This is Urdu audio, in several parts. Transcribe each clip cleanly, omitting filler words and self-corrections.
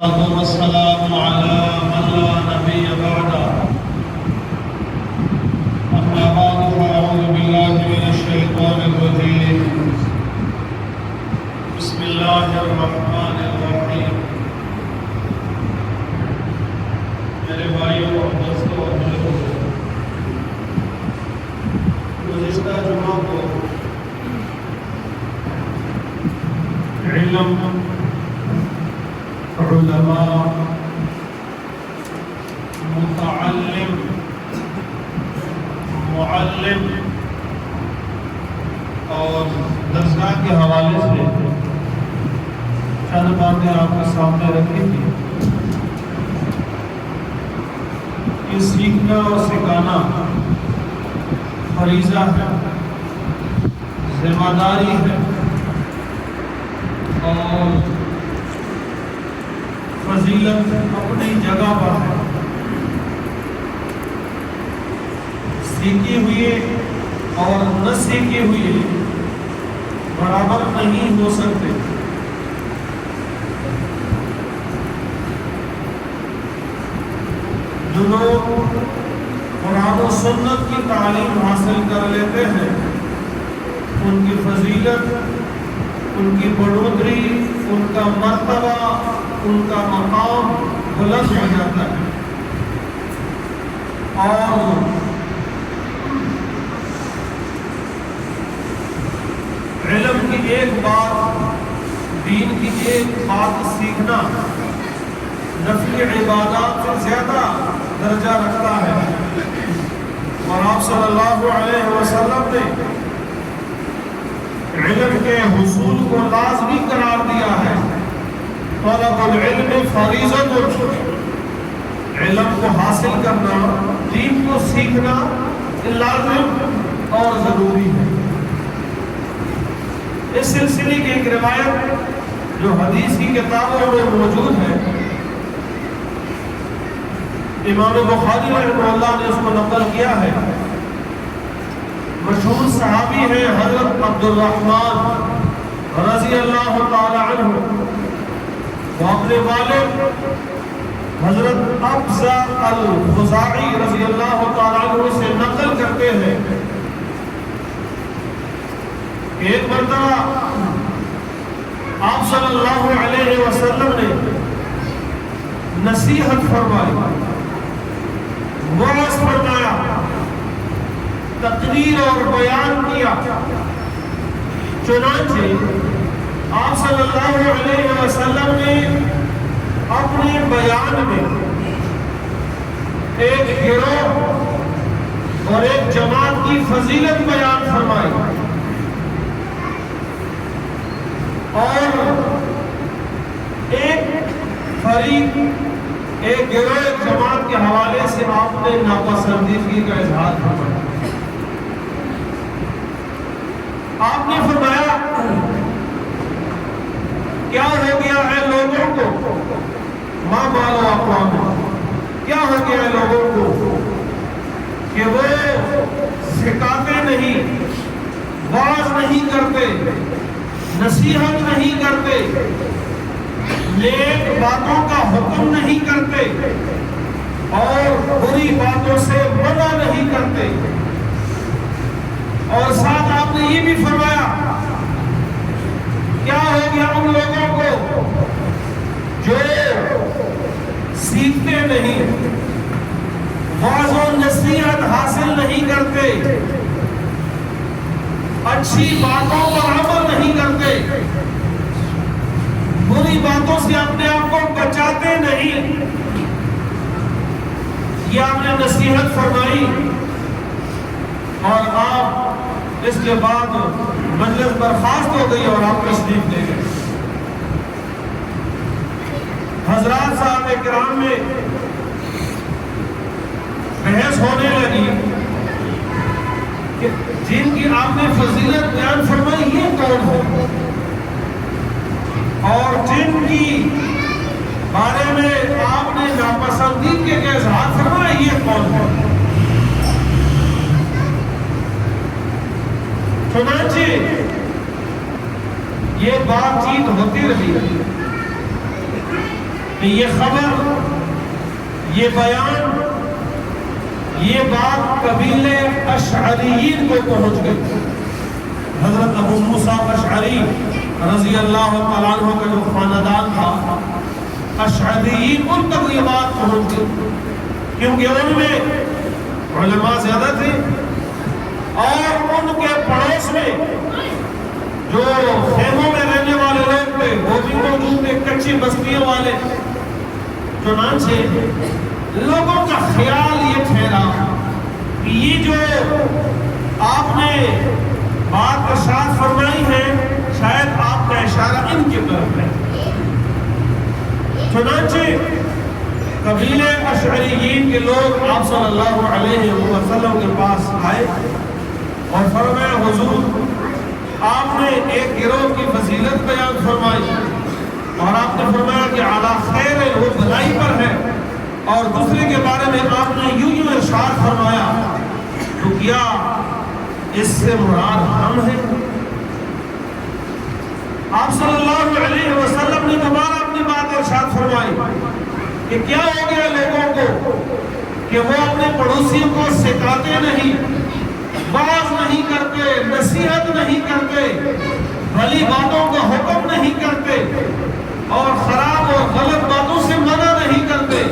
والسلام على من لا نبي بعده أما بعد فأعوذ بالله من الشيطان الرجيم بسم الله الرحمن الرحيم میرے بھائیوں اور دوستوں اور بزرگوں، گزشتہ جمعہ کو علم، علماء، متعلم، معلم اور درسگاہ کے حوالے سے چند باتیں آپ کے سامنے رکھی تھی کہ سیکھنا اور سکھانا فریضہ ہے، ذمہ داری ہے اور فضیلت اپنی جگہ پر ہے۔ سیکھی ہوئی اور نہ سیکھی ہوئی برابر نہیں ہو سکتے۔ جو لوگ قرآن و سنت کی تعلیم حاصل کر لیتے ہیں، ان کی فضیلت، ان کی بڑھوتری، ان کا مرتبہ، ان کا مقام بلند ہو جاتا ہے۔ اور علم کی ایک بات، دین کی ایک بات سیکھنا نفلی عبادات سے زیادہ درجہ رکھتا ہے، اور آپ صلی اللہ علیہ وسلم نے علم کے حصول کو لازمی قرار دیا ہے۔ طلب العلم فریضۃ، علم کو حاصل کرنا، دین کو سیکھنا لازم اور ضروری ہے۔ اس سلسلے کی ایک روایت جو حدیث کی کتابوں میں موجود ہے، امام بخاری رحمہ اللہ نے اس کو نقل کیا ہے۔ مشہور صحابی ہیں حضرت عبد الرحمن رضی اللہ تعالی عنہ، وہ اپنے والد حضرت ابزہ الخزاعی رضی اللہ تعالی عنہ سے نقل کرتے ہیں۔ ایک مرتبہ آپ صلی اللہ علیہ وسلم نے نصیحت فرمائی، وعظ فرمایا، تقریر اور بیان کیا۔ چنانچہ آپ صلی اللہ علیہ وسلم نے اپنے بیان میں ایک گروہ اور ایک جماعت کی فضیلت بیان فرمائی، اور ایک فریق، ایک گروہ، ایک جماعت کے حوالے سے آپ نے ناپسندیدگی کا اظہار فرمایا۔ آپ نے فرمایا کیا ہو گیا ہے لوگوں کو، ماں بالو اقوام، کیا ہو گیا ہے لوگوں کو کہ وہ سکھاتے نہیں، واعظ نہیں کرتے، نصیحت نہیں کرتے، نیک باتوں کا حکم نہیں کرتے اور بری باتوں سے منع نہیں کرتے۔ اور ساتھ آپ نے یہ بھی فرمایا کیا ہو گیا ان لوگوں کو جو سیکھتے نہیں، واعظ و نصیحت حاصل نہیں کرتے، اچھی باتوں پر عمل نہیں کرتے، بری باتوں سے اپنے آپ کو بچاتے نہیں۔ یہ آپ نے نصیحت فرمائی، اور آپ اس کے بعد مجلس برخاست ہو گئی اور آپ تشریف لے گئے۔ حضرات صاحب کرام میں بحث ہونے لگی کہ جن کی آپ نے فضیلت بیان فرمائی یہ کون ہے، اور جن کی بارے میں آپ نے ناپسندیدگی کا اظہار فرمایا یہ کون ہے۔ چنانچہ یہ بات چیت ہوتی رہی، کہ یہ خبر، یہ بیان، یہ بات قبیلے اشعریین کو پہنچ گئی۔ حضرت ابو موسیٰ اشعری رضی اللہ تعالیٰ عنہ کا جو خاندان تھا، اشعریین، ان تک یہ بات پہنچ گئی، کیونکہ ان میں علماء زیادہ تھے اور ان کے پڑوس میں جو خیموں میں رہنے والے لوگ تھے وہ بھی موجود تھے، کچی بستیوں والے۔ چنانچہ لوگوں کا خیال یہ ٹھہرا کہ یہ جو آپ نے بات ارشاد فرمائی ہے شاید آپ کا اشارہ ان کی طرف ہے۔ چنانچہ قبیلے اشعریین کے لوگ آپ صلی اللہ علیہ وسلم کے پاس آئے اور فرمایا حضور آپ نے ایک گروہ کی فضیلت بیان فرمائی اور آپ نے فرمایا کہ اعلیٰ خیر ہے، وہ بھلائی پر ہے، اور دوسرے کے بارے میں آپ نے یوں ارشاد فرمایا، تو کیا اس سے مراد ہم ہیں؟ آپ صلی اللہ علیہ وسلم نے دوبارہ اپنی بات ارشاد فرمائی کہ کیا ہو گیا لوگوں کو کہ وہ اپنے پڑوسیوں کو سکھاتے نہیں، باز نہیں کرتے، نصیحت نہیں کرتے، بھلی باتوں کا حکم نہیں کرتے اور خراب اور غلط باتوں سے منع نہیں کرتے،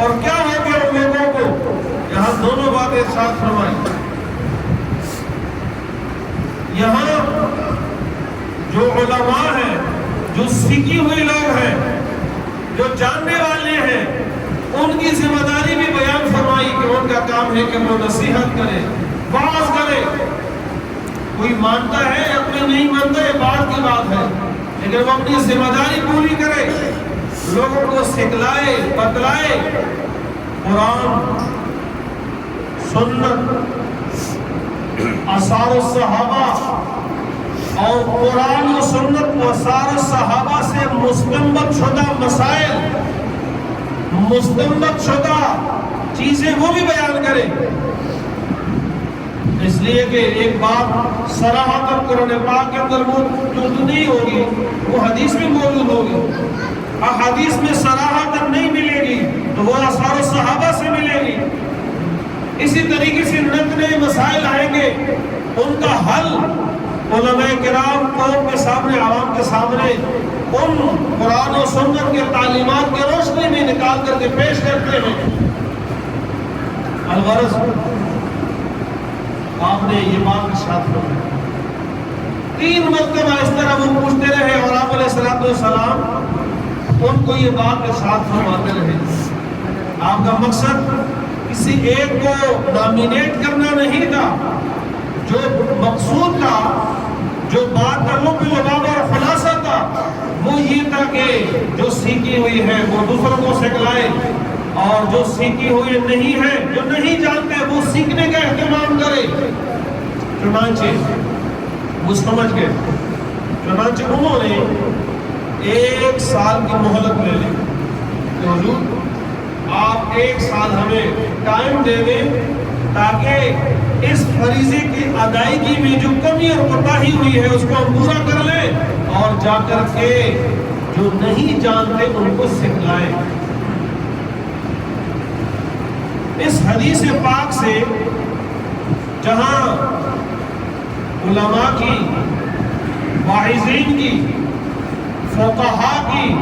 اور کیا ہو گیا ان لوگوں کو؟ یہاں دونوں باتیں ارشاد فرمائی۔ یہاں جو علماء ہیں، جو سیکھی ہوئی لوگ ہیں، جو جاننے والے ہیں، ان کی ذمہ داری بھی بیان فرمائی کہ ان کا کام ہے کہ وہ نصیحت کرے، باز کرے۔ کوئی مانتا ہے یا کوئی نہیں مانتا یہ بات کی بات ہے، لیکن وہ اپنی ذمہ داری پوری کرے، لوگوں کو سکھلائے، بتلائے قرآن، سنت، آثار الصحابہ اور قرآن و سنت و آثار الصحابہ سے مستنبط شدہ مسائل، مستنبط شدہ چیزیں وہ بھی بیان کرے۔ اس لیے کہ ایک بات صراحتاً قرآن پاک کے اندر موجود نہیں ہوگی، وہ حدیث میں موجود ہوگی، احادیث میں صراحتاً نہیں ملے گی تو وہ آثار الصحابہ سے ملے گی۔ اسی طریقے سے نئے نئے مسائل آئیں گے، ان کا حل علماء کرام قوم کے سامنے، عوام کے سامنے ان قرآن و سنت کے تعلیمات کی روشنی میں نکال کر کے پیش کرتے ہیں۔ الغرض آپ نے یہ بات ارشاد فرمائی، 3 مرتبہ اس طرح وہ پوچھتے رہے اور آپ علیہ السلام ان کو یہ بات ارشاد فرماتے رہے۔ آپ کا مقصد کسی ایک کو نامینیٹ کرنا نہیں تھا، جو مقصود تھا، جو بات کا لب لباب اور خلاصہ تھا، وہ یہ تھا کہ جو سیکھی ہوئی ہے وہ دوسروں کو سکھلائے، اور جو سیکھی ہوئی نہیں ہے، جو نہیں جانتے، وہ سیکھنے کا اہتمام کرے۔ چنانچہ وہ سمجھ گئے، چنانچہ انہوں نے 1 سال کی مہلت لے لی کہ حضور آپ 1 سال ہمیں ٹائم دے دیں تاکہ اس فریضے کی ادائیگی میں جو کمی اور کوتاہی ہوئی ہے اس کو ہم پورا کر لیں اور جا کر کے جو نہیں جانتے ان کو سکھلائیں۔ اس حدیث پاک سے جہاں علماء کی، واعظین کی، فقہاء کی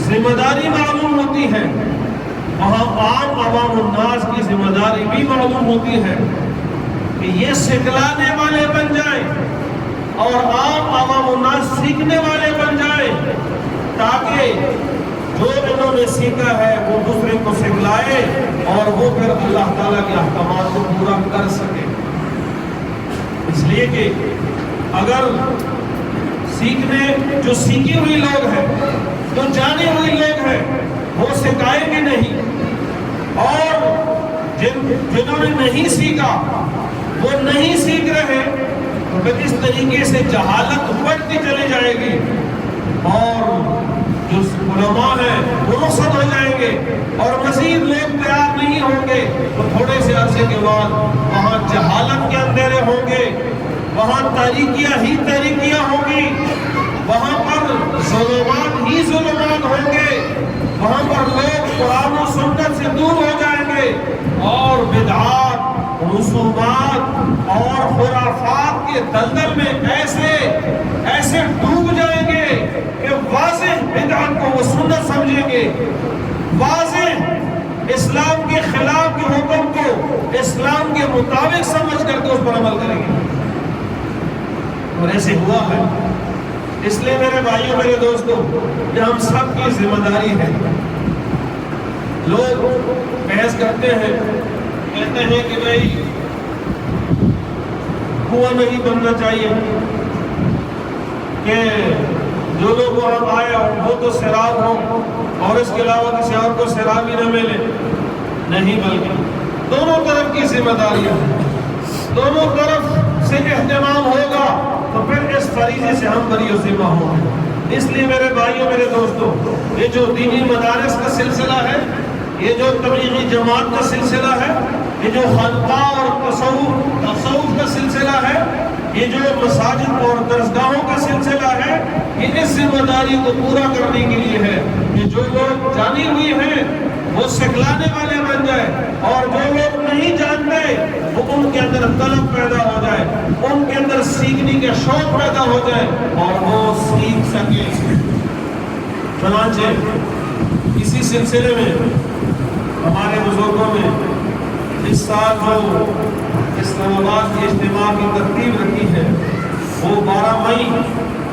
ذمہ داری معلوم ہوتی ہے، وہاں عام عوام الناس کی ذمہ داری بھی معلوم ہوتی ہے کہ یہ سکھلانے والے بن جائیں اور عام عوام الناس سیکھنے والے بن جائیں، تاکہ جو انہوں نے سیکھا ہے وہ دوسرے کو سکھلائے اور وہ پھر اللہ تعالیٰ کے احکامات کو پورا کر سکے۔ اس لیے کہ اگر سیکھنے، جو سیکھی ہوئی لوگ ہیں، جو جانے ہوئی لوگ ہیں، وہ سکھائیں گے نہیں، اور جنہوں نے نہیں سیکھا وہ نہیں سیکھ رہے، تو پھر اس طریقے سے جہالت بڑھتی چلی جائے گی اور جو علماء ہیں وہ رخصت ہو جائیں گے اور مزید لوگ تیار نہیں ہوں گے، تو تھوڑے سے عرصے کے بعد وہاں جہالت کے اندھیرے ہوں گے، وہاں تاریکیاں ہی تاریکیاں ہوں گی، وہاں پر ظلمات ہی ظلمات ہوں گے، وہاں پر لوگ قرآن و سنت سے دور ہو جائیں گے اور بدعات، رسومات اور خرافات کے دلدل میں ایسے ڈوب جائیں گے کہ واضح بدعت کو وہ سنت سمجھیں گے، واضح اسلام کے خلاف کے حکم کو اسلام کے مطابق سمجھ کر کے اس پر عمل کریں گے۔ اور ایسے ہوا ہے۔ اس لیے میرے بھائیوں، میرے دوستوں، یہ ہم سب کی ذمہ داری ہے۔ لوگ بحث کرتے ہیں، کہتے ہیں کہ بھائی کنواں نہیں بننا چاہیے، کہ جو لوگ وہاں آئے وہ تو سیراب ہو اور اس کے علاوہ کسی اور کو سیراب ہی نہ ملے۔ نہیں، بلکہ دونوں طرف کی ذمہ داری ہے، دونوں طرف سے اہتمام ہوگا تو پھر اس فریضے سے ہم بری و ذمہ ہوں گے۔ اس لیے میرے بھائیوں، میرے دوستوں، یہ جو دینی مدارس کا سلسلہ ہے، یہ جو تبلیغی جماعت کا سلسلہ ہے، یہ جو خانقاہ اور تصوف کا سلسلہ ہے، یہ جو مساجد اور درسگاہوں کا سلسلہ ہے، یہ اس ذمہ داری کو پورا کرنے کے لیے ہے کہ جو لوگ جانی ہوئی ہیں وہ سکھلانے والے بن جائے، اور جو لوگ نہیں جانتے وہ ان کے اندر طلب پیدا ہو جائے، ان کے اندر سیکھنے کا شوق پیدا ہو جائے اور وہ سیکھ سکے۔ چنانچہ اسی سلسلے میں ہمارے بزرگوں نے اس سال جو اسلام آباد کے اجتماع کی ترتیب رکھی ہے وہ 12 مئی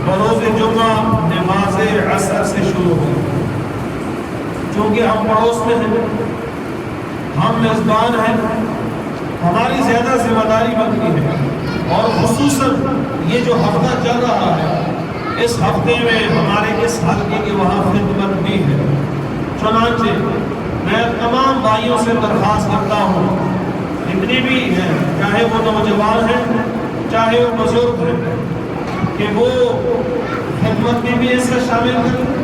بروز جمعہ نماز عصر سے شروع ہوئی۔ چونکہ ہم پڑوس میں ہیں، ہم میزبان ہیں، ہماری زیادہ ذمہ داری بنتی ہے، اور خصوصاً یہ جو ہفتہ چل رہا ہے، اس ہفتے میں ہمارے اس حلقے کی وہاں خدمت بھی ہے۔ چنانچہ میں تمام بھائیوں سے درخواست کرتا ہوں، جتنی بھی ہیں، چاہے وہ نوجوان ہیں چاہے وہ بزرگ ہیں، کہ وہ خدمت میں بھی اس سے شامل کریں۔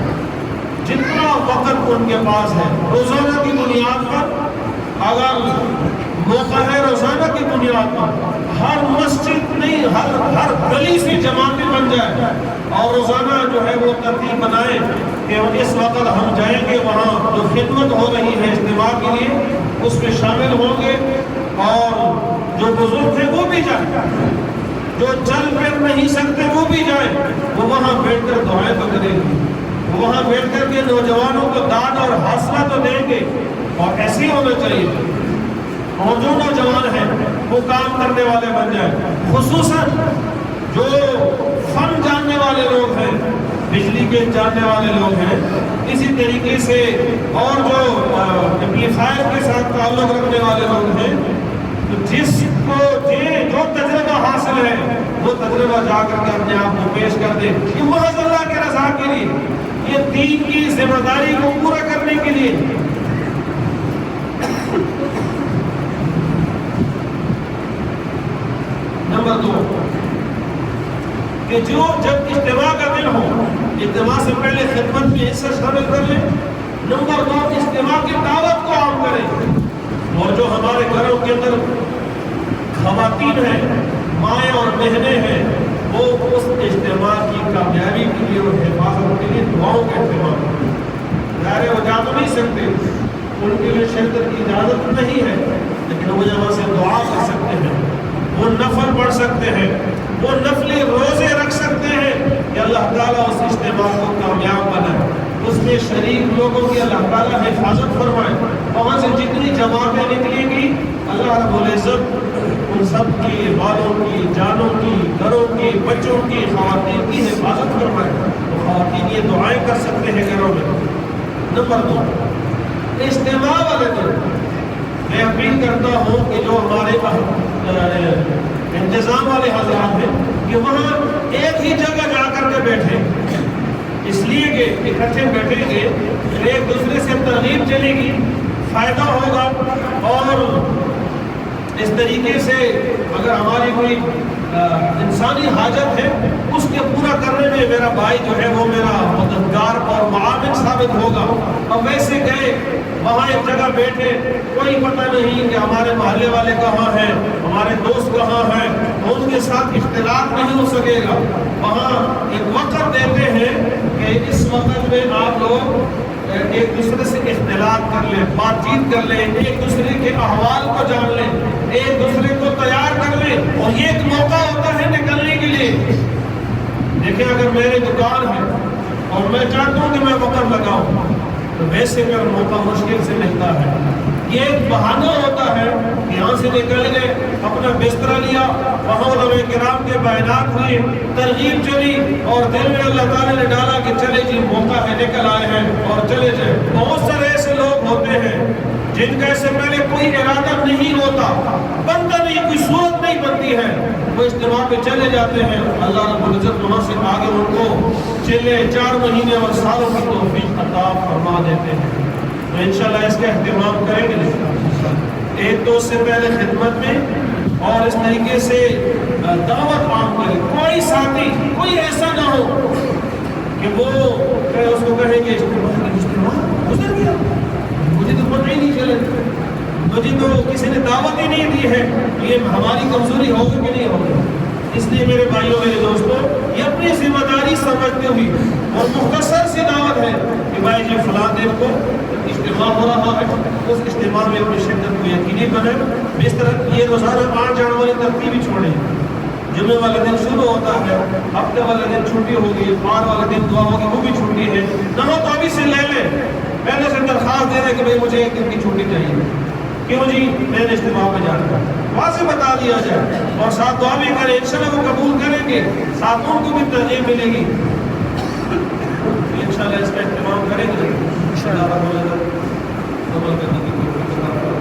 جتنا وقت ان کے پاس ہے، روزانہ کی بنیاد پر، اگر موقع ہے روزانہ کی بنیاد پر، ہر مسجد نہیں، ہر گلی سے جماعتیں بن جائے اور روزانہ جو ہے وہ ترتیب بنائیں کہ اس وقت ہم جائیں گے وہاں جو خدمت ہو رہی ہے اجتماع کے لیے اس میں شامل ہوں گے، اور جو بزرگ ہیں وہ بھی جائیں، جو چل پھر نہیں سکتے وہ بھی جائیں، وہ وہاں بیٹھ کر دعائیں تو کریں گے، وہاں بیٹھ کر کے نوجوانوں کو داد اور حوصلہ تو دیں گے، اور ایسے ہی ہونا چاہیے، اور جو نوجوان ہیں وہ کام کرنے والے بن جائیں، خصوصاً جو فن جاننے والے لوگ ہیں، بجلی کے جاننے والے لوگ ہیں، اسی طریقے سے اور جو ایمپلیفائر کے ساتھ تعلق رکھنے والے لوگ ہیں، تو جس کو جو تجربہ حاصل ہے وہ تجربہ جا کر کے اپنے آپ کو پیش کر دے، یہ محض اللہ کے رضا کے لیے، یہ دین کی ذمہ داری کو پورا کرنے کے لیے۔ نمبر 2 کہ جو جب اجتماع کا دن ہو، اجتماع سے پہلے خدمت میں حصہ شامل کر لیں۔ نمبر 2 اجتماع کی دعوت کو عام کریں، اور جو ہمارے گھروں کے اندر خواتین ہیں، مائیں اور بہنیں ہیں، وہ اس اجتماع کی کامیابی کے لیے اور حفاظت کے لیے دعاؤں کا اہتمام کریں۔ ظاہر وہ جا تو نہیں سکتے، ان کے لیے شرکت کی اجازت نہیں ہے، لیکن وہ جہاں سے دعا کر سکتے ہیں، وہ نفل پڑھ سکتے ہیں، وہ نفلی روزے رکھ سکتے ہیں کہ اللہ تعالیٰ اس اجتماع کو کامیاب بنائے، اس میں شریک لوگوں کی اللہ تعالیٰ حفاظت فرمائے، وہاں سے جتنی جماعتیں نکلیں گی اللہ رب العزت ان سب کی بالوں کی، جانوں کی، گھروں کی، بچوں کی، خواتین کی حفاظت فرمائے۔ تو خواتین یہ دعائیں کر سکتے ہیں گھروں میں۔ نمبر 2 اجتماع والے دن میں اپیل کرتا ہوں کہ جو ہمارے انتظام والے حضرات ہیں کہ وہاں ایک ہی جگہ جا کر کے بیٹھیں، اس لیے کہ اکٹھے بیٹھیں گے، ایک دوسرے سے ترغیب چلے گی، فائدہ ہوگا، اور اس طریقے سے اگر ہماری کوئی انسانی حاجت ہے اس کے پورا کرنے میں میرا بھائی جو ہے وہ میرا مددگار اور معاون ثابت ہوگا۔ اور ویسے گئے وہاں ایک جگہ بیٹھے، کوئی پتہ نہیں کہ ہمارے محلے والے کہاں ہیں، ہمارے دوست کہاں ہیں، ان کے ساتھ اختلاط نہیں ہو سکے گا۔ وہاں ایک وقت دیتے ہیں کہ اس وقت میں آپ لوگ ایک دوسرے سے اختلاط کر لیں، بات چیت کر لیں، ایک دوسرے کے احوال کو جان لیں، ایک دوسرے کو تیار کر لیں، اور یہ ایک موقع ہوتا ہے نکلنے کے لیے۔ دیکھیں اگر میری دکان ہے اور میں چاہتا ہوں کہ میں وقت لگاؤں تو ویسے میرا موقع مشکل سے ملتا ہے۔ یہ ایک بہانہ ہوتا ہے کہ یہاں سے نکل گئے، اپنا بستر لیا، وہاں علماء کرام کے بیانات ہوئے، ترغیب چلی، اور دل میں اللہ تعالیٰ نے ڈالا کہ چلے جی موقع ہے، نکل آئے ہیں اور چلے جائیں۔ بہت سارے ایسے لوگ ہوتے ہیں جن کا اس سے پہلے کوئی ارادہ نہیں ہوتا، بنتا نہیں، کوئی صورت نہیں بنتی ہے، وہ اجتماع پہ چلے جاتے ہیں، اللہ رب العزت وہاں سے آگے ان کو چلے 4 مہینے اور سالوں کی توفیق عطا فرما دیتے ہیں۔ تو انشاءاللہ اس کا اہتمام کریں گے ایک دوست سے پہلے خدمت میں، اور اس طریقے سے دعوت عام کریں۔ کوئی ساتھی کوئی ایسا نہ ہو کہ وہ اس کو کہے کہ اجتماع گزر گیا، مجھے تو پتہ ہی نہیں چلے، مجھے تو کسی نے دعوت ہی نہیں دی ہے۔ یہ ہماری کمزوری ہوگی کہ نہیں ہوگی؟ اس لیے میرے بھائیوں میرے دوستوں، یہ اپنی ذمہ داری سمجھتے ہوئی اور مختصر سی دعوت ہے کہ بھائی جی فلاں دن کو اجتماع ہو رہا ہے، اس اجتماع میں اپنی شرکت کو یقینی بنائیں۔ اس طرح یہ روزانہ 8 جانے والی ترتیب ہی چھوڑیں۔ جمعے والا دن شروع ہوتا ہے، ہفتے والا دن چھٹی ہوگی، 5 والا دن دعا ہوگی، وہ بھی چھٹی ہے، نہ ہو تو ابھی سے لے لیں، پہلے سے درخواست دے رہے کہ بھائی مجھے 1 دن کی چھٹی چاہیے، کیوں جی میں نے اجتماع میں جانا ہے، وہاں سے بتا دیا جائے، اور ساتھ دعا بھی کریں، انشاءاللہ وہ قبول کریں گے، ساتھوں کو بھی ترغیب ملے گی۔ انشاءاللہ اس کا اہتمام کریں گے، انشاءاللہ عمل کرنے کی کوشش کریں گے۔